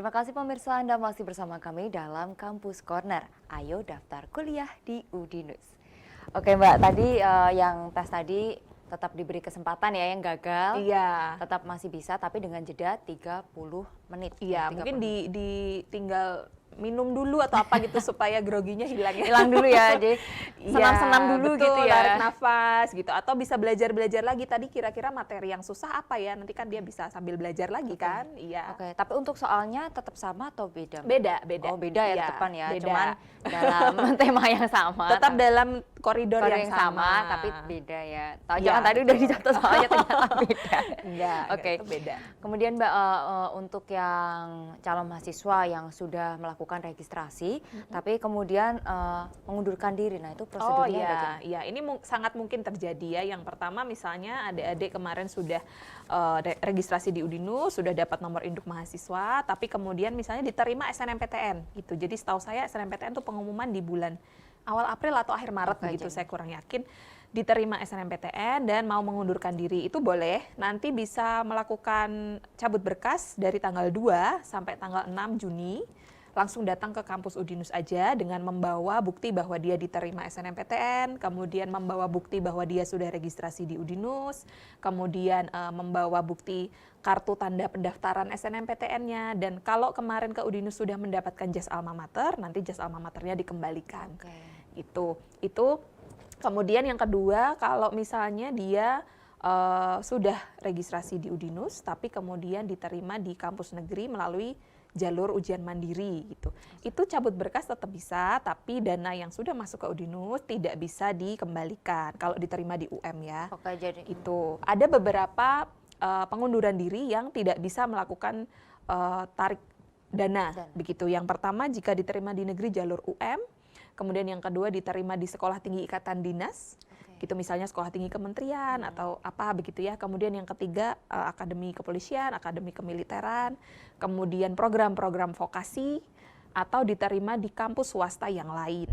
Terima kasih pemirsa, Anda masih bersama kami dalam Kampus Corner. Ayo daftar kuliah di Udinus. Oke Mbak, tadi yang tes tadi tetap diberi kesempatan ya, yang gagal Iya. tetap masih bisa, tapi dengan jeda 30 menit. Iya, 30 mungkin menit. tinggal minum dulu atau apa gitu supaya groginya hilang ya. Hilang dulu ya, jadi Iya, senam-senam dulu betul, gitu ya. tarik nafas gitu. Atau bisa belajar-belajar lagi, tadi kira-kira materi yang susah apa ya, nanti kan dia bisa sambil belajar lagi kan. Iya. Oke, tapi untuk soalnya tetap sama atau beda, Mbak? Beda, beda. Oh beda ya, Iya, tetepan ya, beda. cuman dalam tema yang sama. Tetap dalam koridor Koridor yang sama. tapi beda ya. Tahu Iya, jangan tadi udah betul. dicatat soalnya ternyata beda. Enggak, Oke. itu beda. Kemudian Mbak, untuk yang calon mahasiswa yang sudah melakukan registrasi, tapi kemudian mengundurkan diri, nah itu Oh prosedurnya iya, bagaimana? iya, ini sangat mungkin terjadi ya. Yang pertama misalnya adik-adik kemarin sudah registrasi di Udinus, sudah dapat nomor induk mahasiswa, tapi kemudian misalnya diterima SNMPTN gitu. Jadi setahu saya SNMPTN itu pengumuman di bulan awal April atau akhir Maret Oke, begitu, jadi. saya kurang yakin. Diterima SNMPTN dan mau mengundurkan diri itu boleh, nanti bisa melakukan cabut berkas dari tanggal 2 sampai tanggal 6 Juni. Langsung datang ke kampus Udinus aja dengan membawa bukti bahwa dia diterima SNMPTN, kemudian membawa bukti bahwa dia sudah registrasi di Udinus, kemudian membawa bukti kartu tanda pendaftaran SNMPTN-nya, dan kalau kemarin ke Udinus sudah mendapatkan jas alma mater, nanti jas alma maternya dikembalikan. Oke. Itu kemudian yang kedua, kalau misalnya dia sudah registrasi di Udinus, tapi kemudian diterima di kampus negeri melalui jalur ujian mandiri gitu. Itu cabut berkas tetap bisa, tapi dana yang sudah masuk ke Udinus tidak bisa dikembalikan kalau diterima di UM ya. Oke, jadi Itu ada beberapa pengunduran diri yang tidak bisa melakukan tarik dana begitu. Yang pertama jika diterima di negeri jalur UM, kemudian yang kedua diterima di sekolah tinggi ikatan dinas. Gitu misalnya sekolah tinggi kementerian atau apa begitu ya. Kemudian yang ketiga akademi kepolisian, akademi kemiliteran, kemudian program-program vokasi atau diterima di kampus swasta yang lain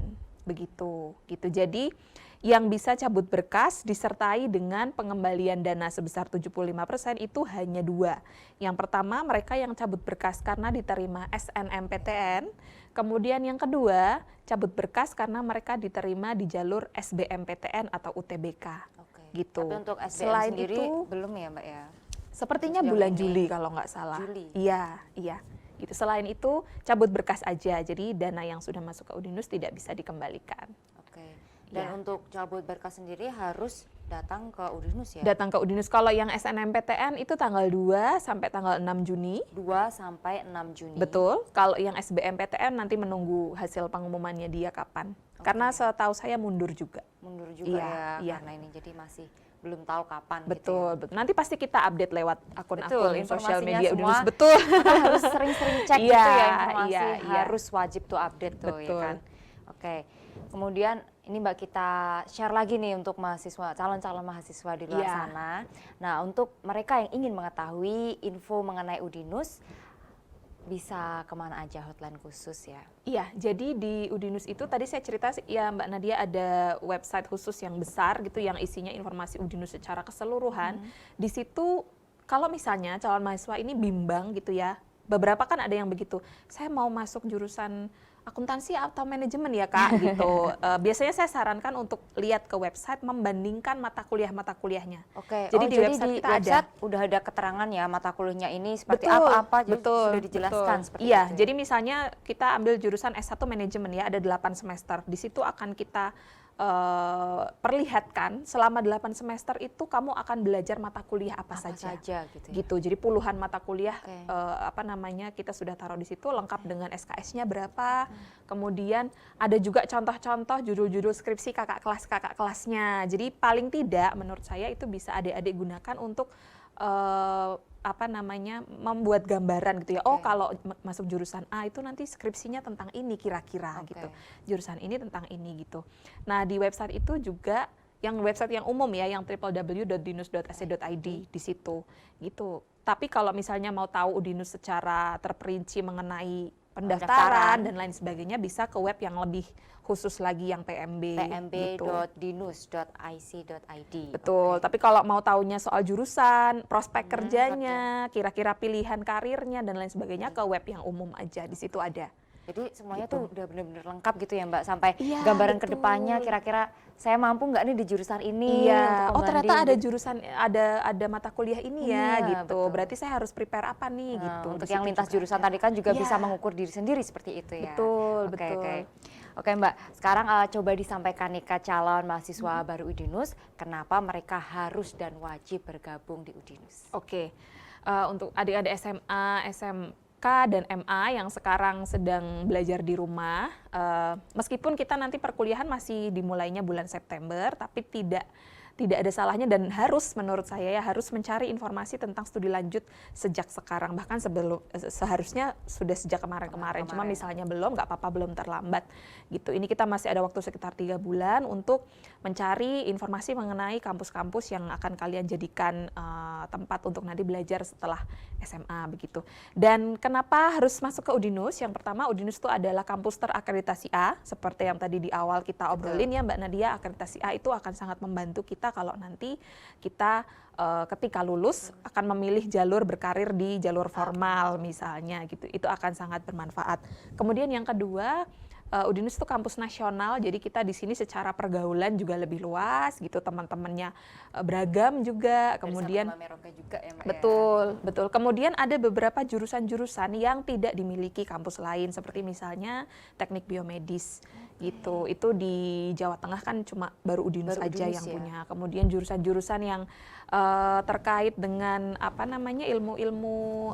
begitu gitu. Jadi yang bisa cabut berkas disertai dengan pengembalian dana sebesar 75% itu hanya 2. Yang pertama mereka yang cabut berkas karena diterima SNMPTN, kemudian yang kedua cabut berkas karena mereka diterima di jalur SBMPTN atau UTBK. Oke. Gitu. Tapi untuk SBM Selain sendiri itu, belum ya Mbak ya? sepertinya sejauh bulan ini. Juli kalau nggak salah. Juli? Iya. Gitu. Selain itu cabut berkas aja, jadi dana yang sudah masuk ke Udinus tidak bisa dikembalikan. Oke. Dan Ya. untuk cabut berkas sendiri harus datang ke Udinus ya? Datang ke Udinus. Kalau yang SNMPTN itu tanggal 2 sampai tanggal 6 Juni. 2 sampai 6 Juni. Betul. Kalau yang SBMPTN nanti menunggu hasil pengumumannya dia kapan. Karena setahu saya mundur juga. Mundur juga Iya, ya, iya. karena ini jadi masih belum tahu kapan Betul, gitu ya. betul. Nanti pasti kita update lewat Betul, akun-akun sosial informasinya media semua. Udinus. Betul. Maka harus sering-sering cek Iya, gitu ya informasi, iya, iya. harus wajib tuh update tuh ya Betul. kan. Oke, kemudian ini Mbak kita share lagi nih untuk mahasiswa, calon-calon mahasiswa di luar Iya. sana. Nah untuk mereka yang ingin mengetahui info mengenai Udinus, bisa kemana aja hotline khusus ya? Iya, jadi di Udinus itu tadi saya cerita ya Mbak Nadia ada website khusus yang besar gitu yang isinya informasi Udinus secara keseluruhan. Di situ kalau misalnya calon mahasiswa ini bimbang gitu ya, beberapa kan ada yang begitu, saya mau masuk jurusan akuntansi atau manajemen ya Kak gitu. Biasanya saya sarankan untuk lihat ke website membandingkan mata kuliahnya. Oke, Jadi di jadi website di kita ada. website udah ada keterangan ya mata kuliahnya ini seperti Betul, apa-apa, jadi betul, sudah dijelaskan betul. seperti Iya, itu. ya? jadi misalnya kita ambil jurusan S1 manajemen ya, ada 8 semester. Di situ akan kita perlihatkan selama 8 semester itu kamu akan belajar mata kuliah apa saja. gitu ya. Gitu. Jadi puluhan mata kuliah Oke. kita sudah taruh di situ lengkap dengan SKS-nya berapa. Kemudian ada juga contoh-contoh judul-judul skripsi kakak kelasnya. Jadi paling tidak menurut saya itu bisa adik-adik gunakan untuk membuat gambaran gitu ya. Oh, Oke. kalau masuk jurusan A itu nanti skripsinya tentang ini kira-kira Oke. gitu. Jurusan ini tentang ini gitu. Nah, di website itu juga yang website yang umum ya, yang www.dinus.ac.id di situ gitu. Tapi kalau misalnya mau tahu Udinus secara terperinci mengenai pendaftaran dan lain sebagainya bisa ke web yang lebih khusus lagi yang PMB gitu. pmb.dinus.ic.id. Betul, tapi kalau mau taunya soal jurusan, prospek kerjanya, kira-kira pilihan karirnya dan lain sebagainya ke web yang umum aja, di situ ada. Jadi semuanya Gitu. tuh udah bener-bener lengkap gitu ya Mbak, sampai Iya, gambaran betul. kedepannya kira-kira saya mampu nggak nih di jurusan ini Iya, untuk oh ternyata membanding ada gitu. jurusan, ada mata kuliah ini ya Iya, gitu. betul. Berarti saya harus prepare apa nih Nah, gitu. untuk Di yang situ lintas juga jurusan ada. tadi kan juga Iya, bisa mengukur diri sendiri seperti itu ya. betul, Oke, betul. oke. Oke Mbak, sekarang coba disampaikan nih ke calon mahasiswa baru Udinus, kenapa mereka harus dan wajib bergabung di Udinus? Oke, untuk adik-adik SMA, SMK, dan MA yang sekarang sedang belajar di rumah, meskipun kita nanti perkuliahan masih dimulainya bulan September, tapi tidak ada salahnya dan harus, menurut saya ya, harus mencari informasi tentang studi lanjut sejak sekarang, bahkan seharusnya sudah sejak kemarin-kemarin. Cuma misalnya belum, nggak apa-apa, belum terlambat gitu. Ini kita masih ada waktu sekitar 3 bulan untuk mencari informasi mengenai kampus-kampus yang akan kalian jadikan tempat untuk nanti belajar setelah SMA begitu. Dan kenapa harus masuk ke Udinus? Yang pertama, Udinus itu adalah kampus terakreditasi A, seperti yang tadi di awal kita obrolin ya Mbak Nadia. Akreditasi A itu akan sangat membantu kita kalau nanti kita ketika lulus akan memilih jalur berkarir di jalur formal misalnya gitu. Itu akan sangat bermanfaat. Kemudian yang kedua, Udinus itu kampus nasional, jadi kita di sini secara pergaulan juga lebih luas gitu, teman-temannya beragam juga. Kemudian juga ya Mbak. betul, betul. Kemudian ada beberapa jurusan-jurusan yang tidak dimiliki kampus lain, seperti misalnya teknik biomedis gitu. Itu di Jawa Tengah kan cuma baru Udinus aja yang punya. Kemudian jurusan-jurusan yang terkait dengan apa namanya ilmu-ilmu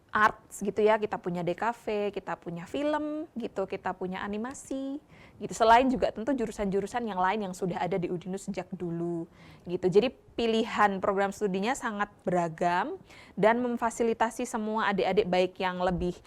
arts gitu ya, kita punya DKV, kita punya film gitu, kita punya animasi gitu. Selain juga tentu jurusan-jurusan yang lain yang sudah ada di Udinus sejak dulu gitu. Jadi pilihan program studinya sangat beragam dan memfasilitasi semua adik-adik, baik yang lebih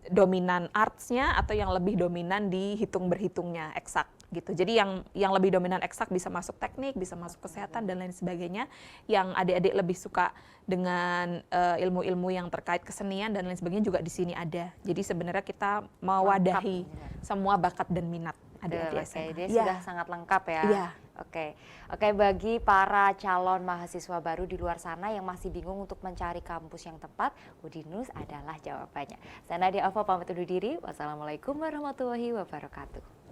dominan artsnya atau yang lebih dominan di hitung berhitungnya, eksak gitu. Jadi yang lebih dominan eksak bisa masuk teknik, bisa masuk kesehatan dan lain sebagainya. Yang adik-adik lebih suka dengan ilmu-ilmu yang terkait kesenian dan lain sebagainya juga di sini ada. Jadi sebenarnya kita mewadahi semua bakat dan minat adik-adik SMA. Dia sudah sangat lengkap ya. Iya. Oke, bagi para calon mahasiswa baru di luar sana yang masih bingung untuk mencari kampus yang tepat, Udinus adalah jawabannya. Saya Nadia Alfa pamit undur diri. Wassalamualaikum warahmatullahi wabarakatuh.